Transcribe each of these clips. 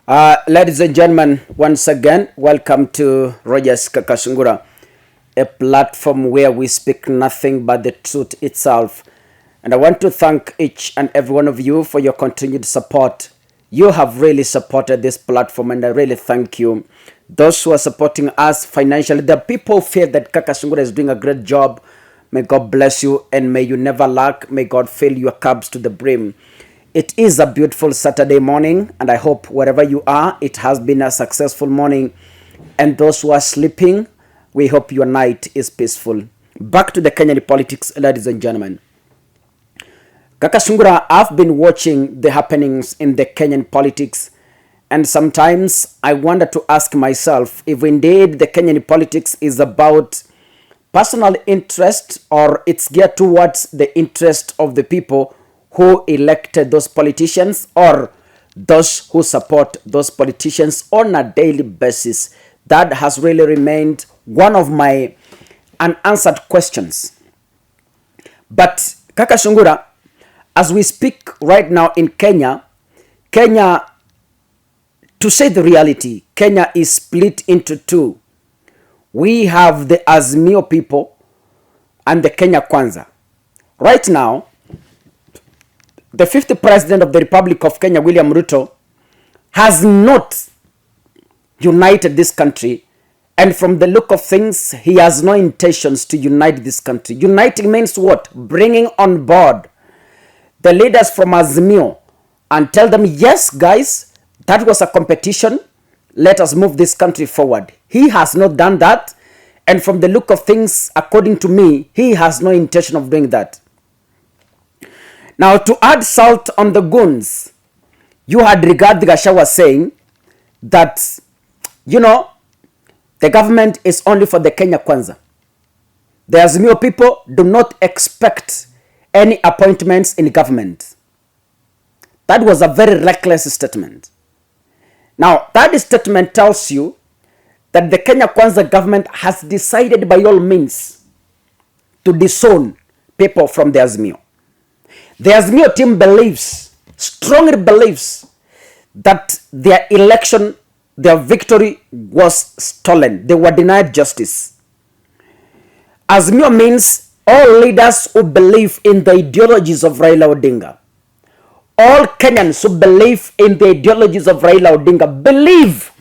Ladies and gentlemen, once again, welcome to Roger's Kakasungura, a platform where we speak nothing but the truth itself. And I want to thank each and every one of you for your continued support. You have really supported this platform, and I really thank you. Those who are supporting us financially, the people feel that Kakasungura is doing a great job. May God bless you, and may you never lack. May God fill your cups to the brim. It is a beautiful Saturday morning, and I hope wherever you are, it has been a successful morning. And those who are sleeping, we hope your night is peaceful. Back to the Kenyan politics, ladies and gentlemen. Kakasungura, I've been watching the happenings in the Kenyan politics, and sometimes I wonder to ask myself if indeed the Kenyan politics is about personal interest or it's geared towards the interest of the people who elected those politicians or those who support those politicians on a daily basis. That has really remained one of my unanswered questions. But Kakasungura, as we speak right now in Kenya, to say the reality, Kenya is split into two. We have the Azimio people and the Kenya Kwanza. Right now, the 50th President of the Republic of Kenya, William Ruto, has not united this country. And from the look of things, he has no intentions to unite this country. Uniting means what? Bringing on board the leaders from Azimio and tell them, yes, guys, that was a competition. Let us move this country forward. He has not done that. And from the look of things, according to me, he has no intention of doing that. Now, to add salt on the goons, you had Rigathi Gachagua saying that, the government is only for the Kenya Kwanza. The Azimio people do not expect any appointments in government. That was a very reckless statement. Now, that statement tells you that the Kenya Kwanza government has decided by all means to disown people from the Azimio. The Azimio team strongly believes that their election, their victory was stolen. They were denied justice. Azimio means all leaders who believe in the ideologies of Raila Odinga. All Kenyans who believe in the ideologies of Raila Odinga believe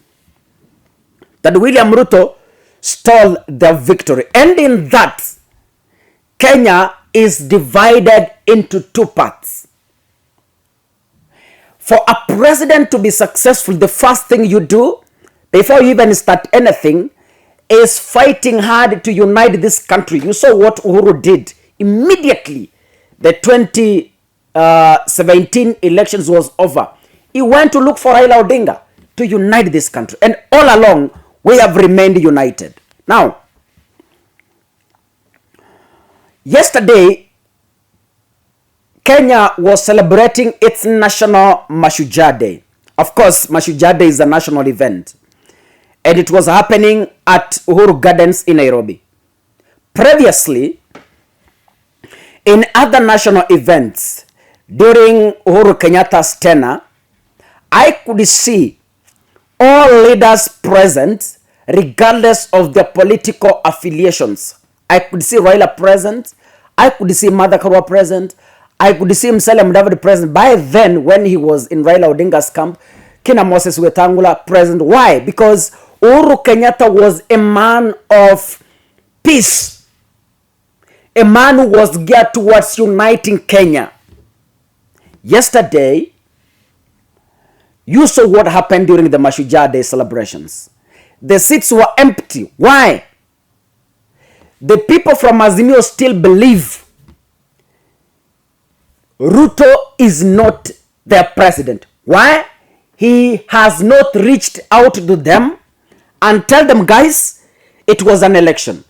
that William Ruto stole their victory. And in that, Kenya is divided into two parts. For a president to be successful, the first thing you do before you even start anything is fighting hard to unite this country. You saw what Uhuru did immediately the 2017 elections was over. He went to look for Raila Odinga to unite this country, and all along we have remained united. Now, yesterday, Kenya was celebrating its national Mashujaa Day. Of course, Mashujaa Day is a national event, and it was happening at Uhuru Gardens in Nairobi. Previously, in other national events during Uhuru Kenyatta's tenure, I could see all leaders present regardless of their political affiliations. I could see Raila present. I could see Martha Karua present. I could see Musalia Mudavadi present. By then, when he was in Raila Odinga's camp, Kina Moses Wetangula present. Why? Because Uhuru Kenyatta was a man of peace. A man who was geared towards uniting Kenya. Yesterday, you saw what happened during the Mashujaa Day celebrations. The seats were empty. Why? The people from Azimio still believe Ruto is not their president. Why? He has not reached out to them and tell them, guys, it was an election.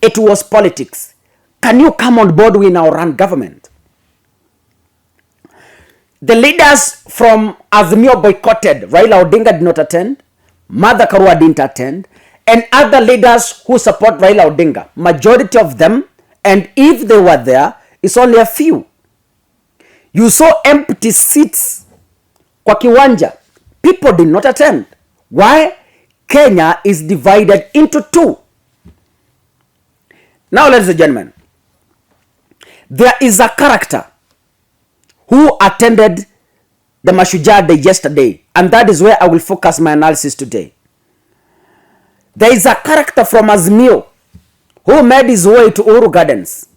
It was politics. Can you come on board with our run government? The leaders from Azimio boycotted. Raila Odinga did not attend. Martha Karua didn't attend. And other leaders who support Raila Odinga, majority of them, and if they were there, it's only a few. You saw empty seats kwa kiwanja People did not attend. Why? Kenya is divided into two. Now, ladies and gentlemen, there is a character who attended the Mashujaa Day yesterday, and that is where I will focus my analysis today. There is a character from Azimio who made his way to Uhuru Gardens.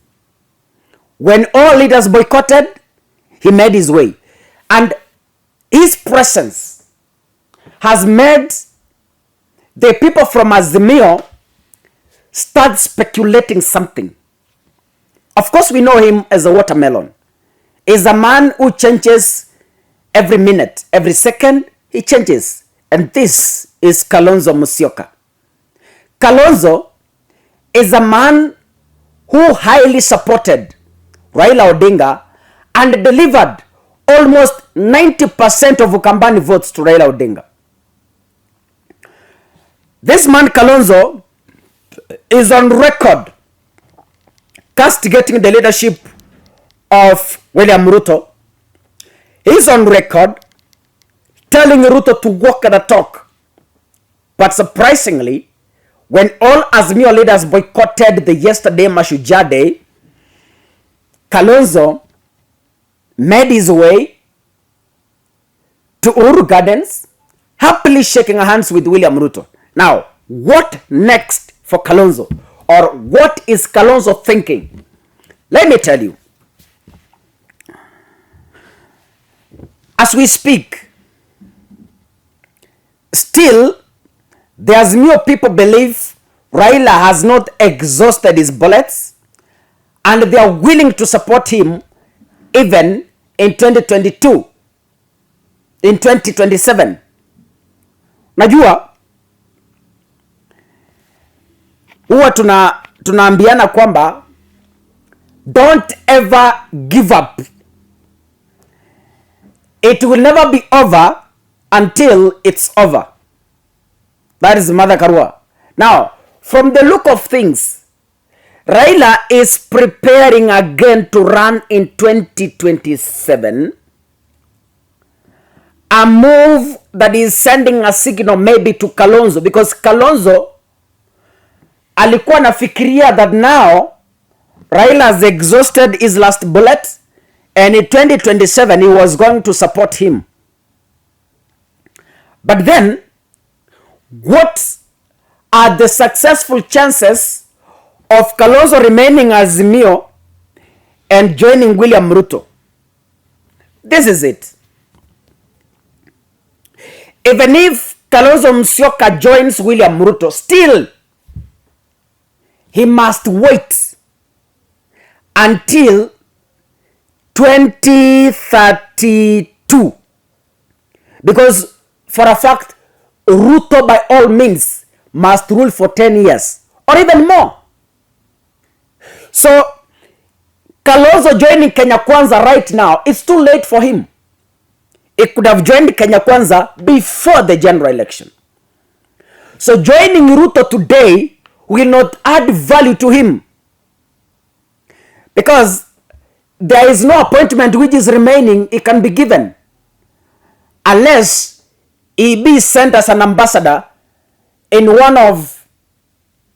When all leaders boycotted, he made his way. And his presence has made the people from Azimio start speculating something. Of course, we know him as a watermelon. He's a man who changes every minute, every second, he changes. And this is Kalonzo Musyoka. Kalonzo is a man who highly supported Raila Odinga and delivered almost 90% of Ukambani votes to Raila Odinga. This man Kalonzo is on record castigating the leadership of William Ruto. He's on record telling Ruto to walk the talk. But surprisingly, when all Azimio leaders boycotted the yesterday Mashujaa Day, Kalonzo made his way to Uhuru Gardens, happily shaking hands with William Ruto. Now, what next for Kalonzo? Or what is Kalonzo thinking? Let me tell you. As we speak, still, the Azimio people believe Raila has not exhausted his bullets and they are willing to support him even in 2022, in 2027. Najua, huwa tunaambiana kwamba don't ever give up. It will never be over until it's over. That is Mother Karua. Now, from the look of things, Raila is preparing again to run in 2027. A move that is sending a signal maybe to Kalonzo, because Kalonzo alikuwa nafikiria that now Raila has exhausted his last bullet and in 2027 he was going to support him. But then, what are the successful chances of Kalonzo remaining as Azimio and joining William Ruto? This is it. Even if Kalonzo Musyoka joins William Ruto, still he must wait until 2032. Because for a fact, Ruto by all means must rule for 10 years or even more. So, Kalonzo joining Kenya Kwanza right now, it's too late for him. He could have joined Kenya Kwanza before the general election. So, joining Ruto today will not add value to him. Because there is no appointment which is remaining, it can be given. Unless he be sent as an ambassador in one of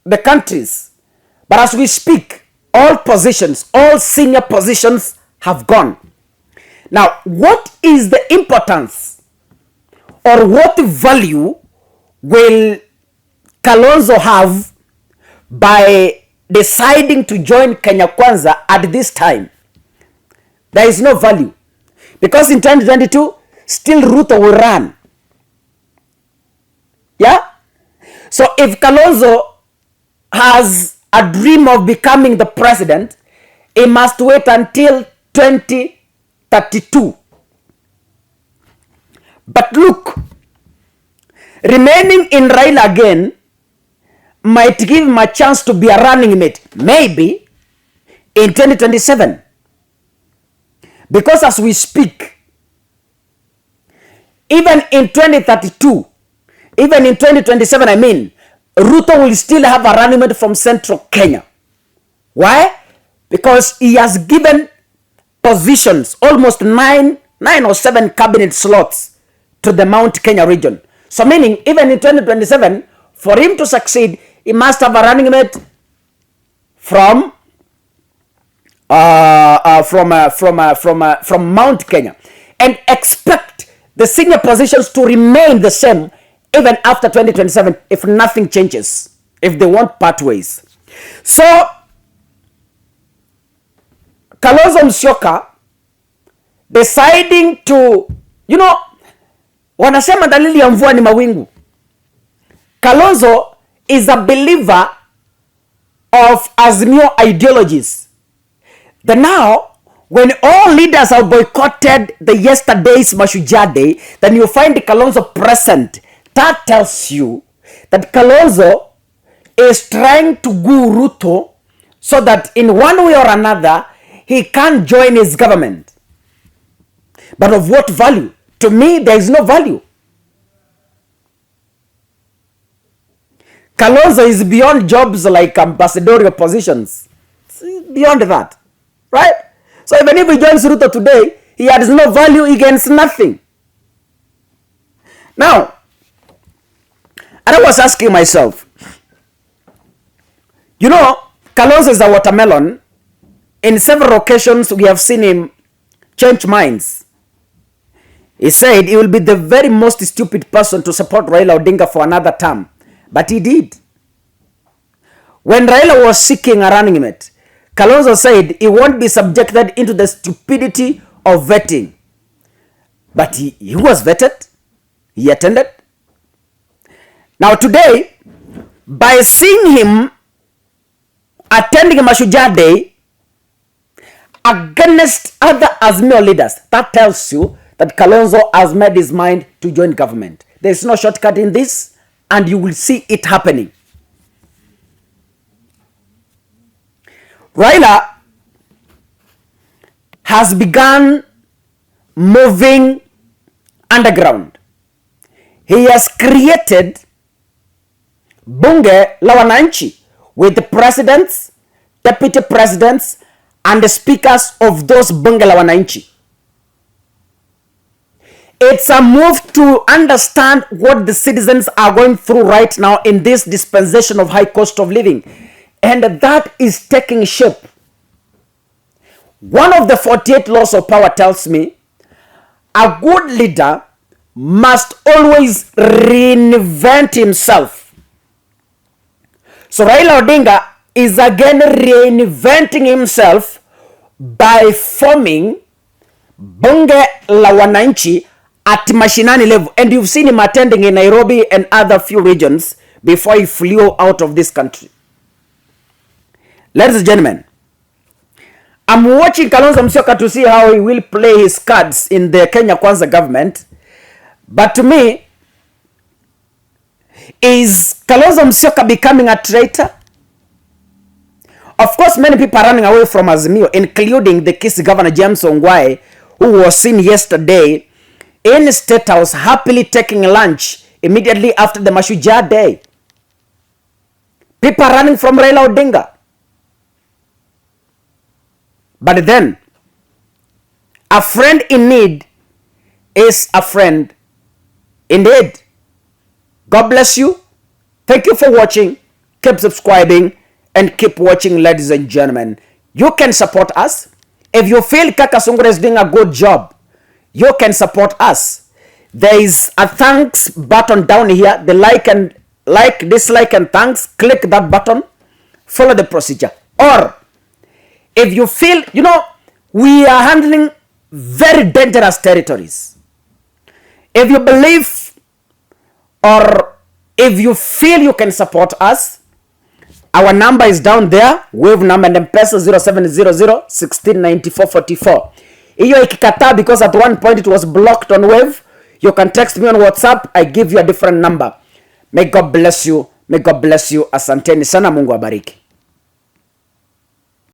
the countries. But as we speak, all positions, all senior positions have gone. Now, what is the importance or what value will Kalonzo have by deciding to join Kenya Kwanza at this time? There is no value. Because in 2022, still Ruto will run. Yeah? So if Kalonzo has a dream of becoming the president, he must wait until 2032. But look, remaining in Raila again might give him a chance to be a running mate, maybe in 2027. Because as we speak, even in 2032, even in 2027, I mean, Ruto will still have a running mate from Central Kenya. Why? Because he has given positions, almost nine or seven cabinet slots to the Mount Kenya region. So meaning, even in 2027, for him to succeed, he must have a running mate from Mount Kenya, and expect the senior positions to remain the same even after 2027 if nothing changes, if they won't part ways. So Kalonzo Musyoka deciding to, wanasema dalili ya mvua ni mawingu. Kalonzo is a believer of Azimio ideologies. Then now, when all leaders have boycotted the yesterday's Mashujaa Day, then you find Kalonzo present. That tells you that Kalonzo is trying to goo Ruto so that in one way or another, he can't join his government. But of what value? To me, there is no value. Kalonzo is beyond jobs like ambassadorial positions. Beyond that. Right? So even if he joins Ruto today, he has no value, he gains nothing. Now, and I was asking myself, Kalonzo is a watermelon. In several occasions, we have seen him change minds. He said he will be the very most stupid person to support Raila Odinga for another term. But he did. When Raila was seeking a running mate, Kalonzo said he won't be subjected into the stupidity of vetting. But he was vetted. He attended. Now today, by seeing him attending Mashujaa Day against other Azimio leaders, that tells you that Kalonzo has made his mind to join government. There is no shortcut in this, and you will see it happening. Raila has begun moving underground. He has created bunge la wananchi with the presidents, deputy presidents, and the speakers of those bunge la wananchi. It's a move to understand what the citizens are going through right now in this dispensation of high cost of living. And that is taking shape. One of the 48 laws of power tells me a good leader must always reinvent himself. So Raila Odinga is again reinventing himself by forming bunge la wananchi at mashinani level. And you've seen him attending in Nairobi and other few regions before he flew out of this country. Ladies and gentlemen, I'm watching Kalonzo Musyoka to see how he will play his cards in the Kenya Kwanza government. But to me, is Kalonzo Musyoka becoming a traitor? Of course, many people are running away from Azimio, including the Kisii Governor James Ongwae, who was seen yesterday in State House happily taking lunch immediately after the Mashujaa Day. People are running from Raila Odinga. But then, a friend in need is a friend indeed. God bless you. Thank you for watching. Keep subscribing and keep watching, ladies and gentlemen. You can support us. If you feel Kakasungura is doing a good job, you can support us. There is a thanks button down here. The dislike and thanks. Click that button. Follow the procedure. Or if you feel, we are handling very dangerous territories. If you believe or if you feel you can support us, our number is down there. Wave number and M-Pesa 0700 169444. Iyo ikikataa because at one point it was blocked on Wave, you can text me on WhatsApp. I give you a different number. May God bless you. May God bless you. Asanteni sana, Mungu abariki.